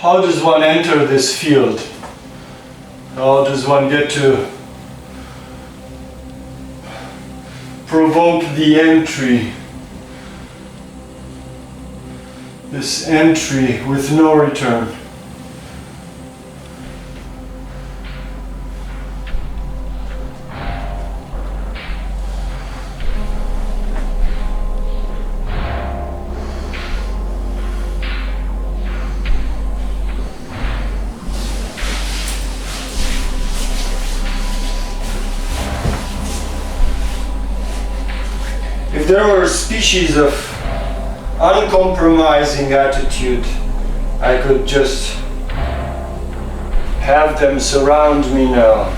how does one enter this field? How does one get to provoke the entry? This entry with no return. If there were a species of uncompromising attitude, I could just have them surround me now.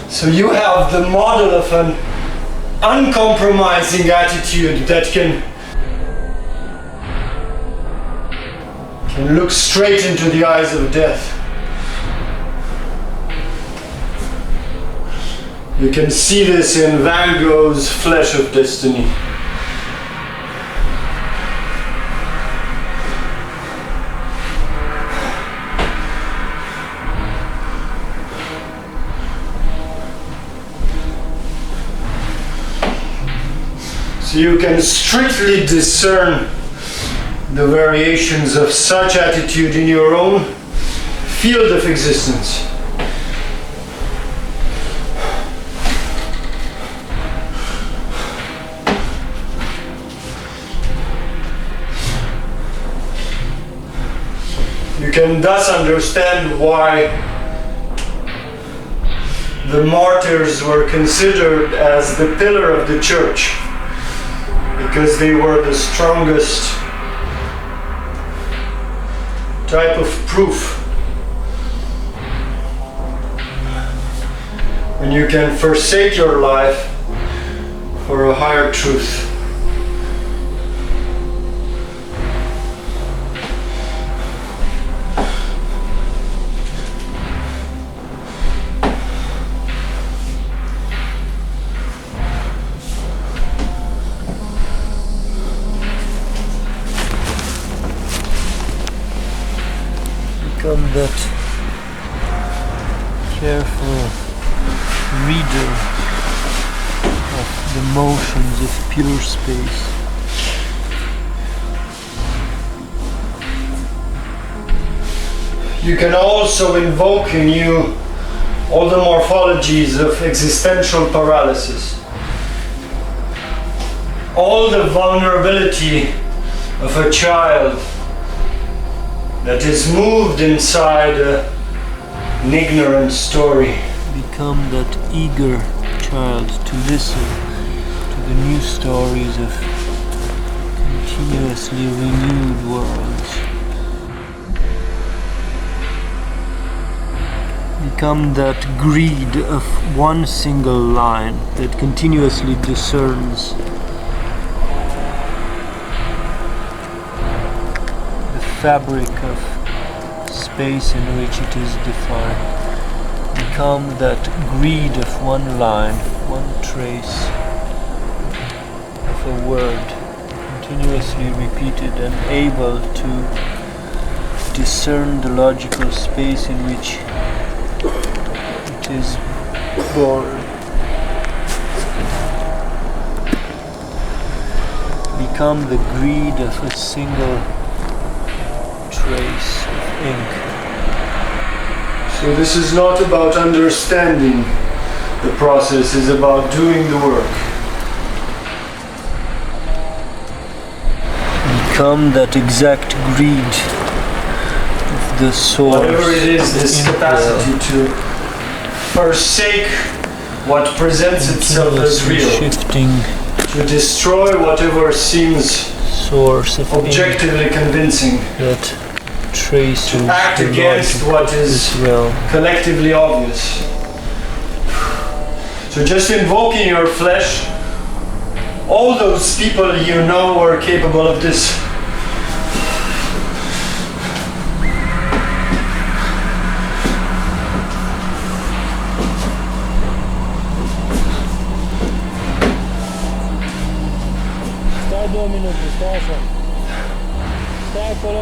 So you have the model of an uncompromising attitude that can look straight into the eyes of death. You can see this in Van Gogh's Flesh of Destiny. So you can strictly discern the variations of such attitude in your own field of existence. You can thus understand why the martyrs were considered as the pillar of the church, because they were the strongest type of proof. When you can forsake your life for a higher truth. Become that careful reader of the motions of pure space. You can also invoke in you all the morphologies of existential paralysis, all the vulnerability of a child that is moved inside an ignorant story. Become that eager child to listen to the new stories of continuously renewed worlds. Become that greed of one single line that continuously discerns fabric of space in which it is defined. Become that greed of one line, one trace of a word, continuously repeated and able to discern the logical space in which it is born. become the greed of a single trace of ink. So this is not about understanding the process, it's about doing the work. Become that exact greed of the source. Whatever it is, this capacity to forsake what presents itself as real, shifting to destroy whatever seems source of objectively convincing, that traces to act against what is realm. collectively obvious. So just invoking your flesh, all those people you know are capable of this.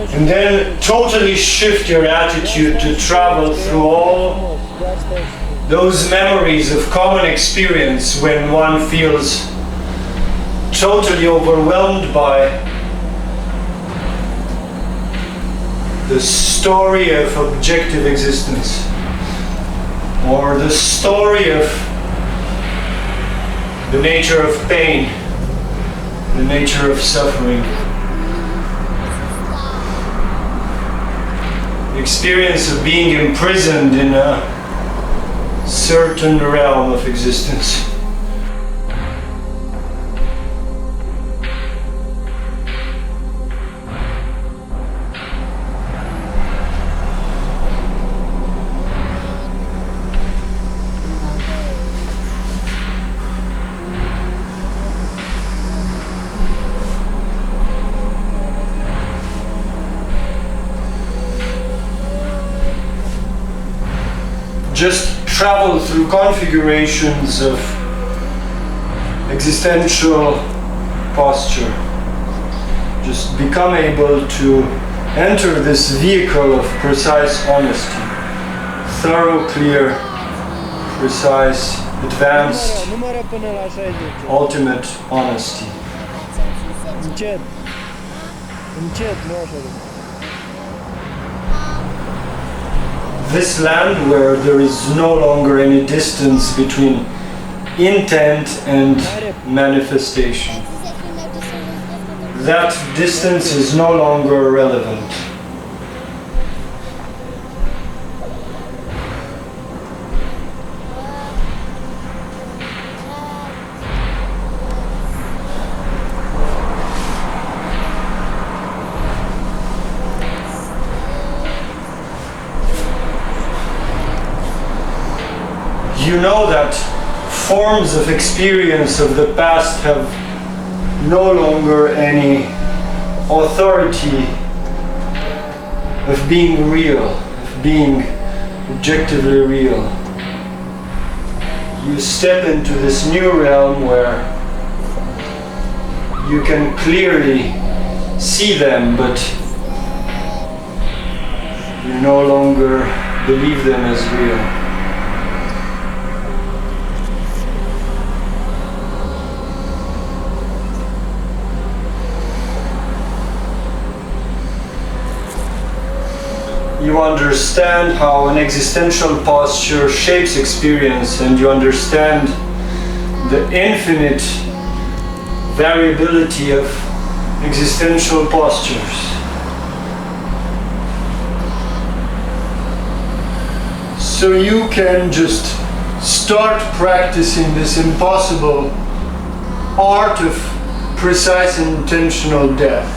And then totally shift your attitude to travel through all those memories of common experience when one feels totally overwhelmed by the story of objective existence, or the story of the nature of pain, the nature of suffering. The experience of being imprisoned in a certain realm of existence. Just travel through configurations of existential posture. Just become able to enter this vehicle of precise honesty. Thorough, clear, precise, advanced, ultimate honesty. This land where there is no longer any distance between intent and manifestation. That distance is no longer relevant. You know that forms of experience of the past have no longer any authority of being real, of being objectively real. You step into this new realm where you can clearly see them, but you no longer believe them as real. You understand how an existential posture shapes experience, and you understand the infinite variability of existential postures. So you can just start practicing this impossible art of precise and intentional death.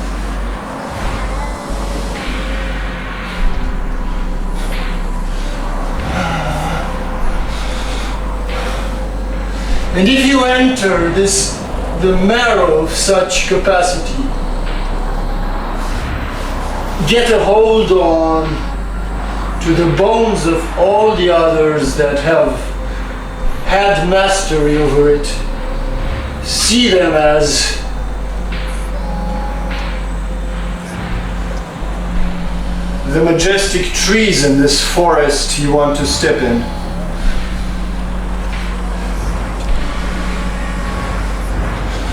And if you enter the marrow of such capacity, get a hold on to the bones of all the others that have had mastery over it. See them as the majestic trees in this forest you want to step in.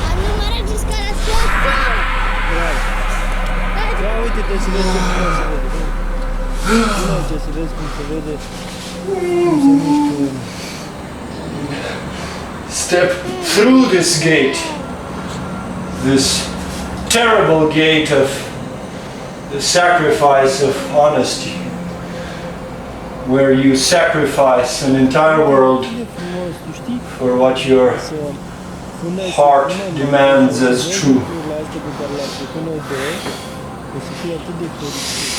A numara de escalação. să vezi cum se vede, cum se mișcă. Step through this gate, this terrible gate of the sacrifice of honesty, where you sacrifice an entire world E frumos, tu știi, for what your să fundezi heart demands as true. La astea pe care le-am făcut noi doi, o să fie atât de fericit.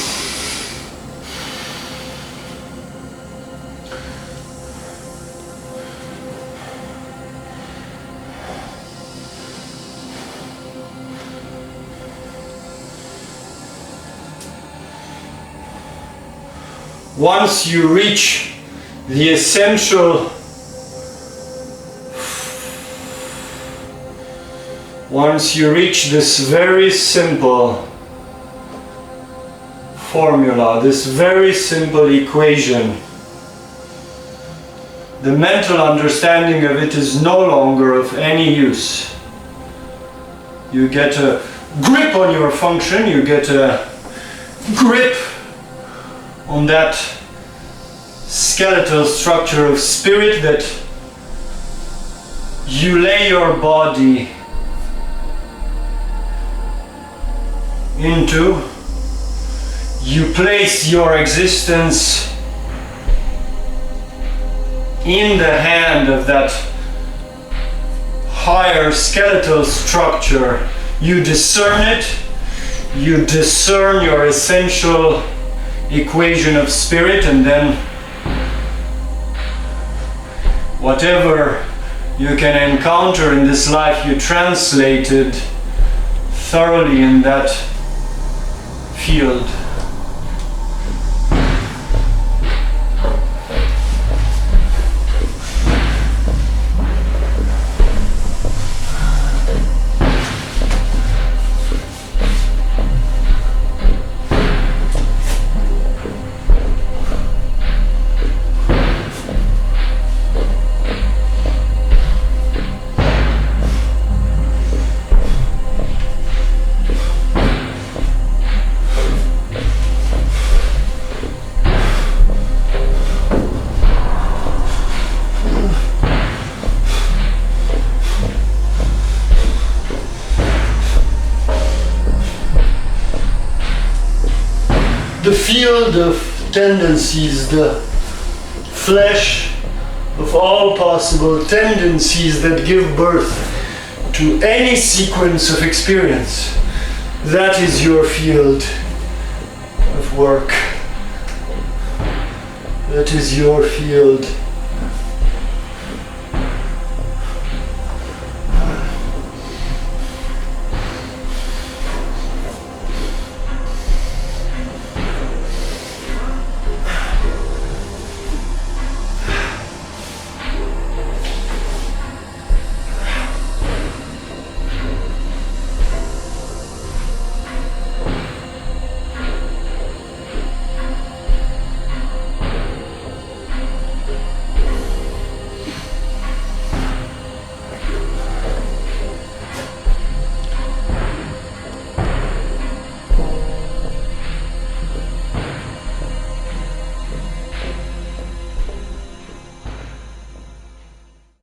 Once you reach the essential, once you reach this very simple formula, this very simple equation, the mental understanding of it is no longer of any use. You get a grip on your function, you get a grip on that skeletal structure of spirit that you lay your body into. You place your existence in the hand of that higher skeletal structure. You discern it, you discern your essential equation of spirit, and then whatever you can encounter in this life, you translate it thoroughly in that field. The field of tendencies, the flesh of all possible tendencies that give birth to any sequence of experience. That is your field of work. That is your field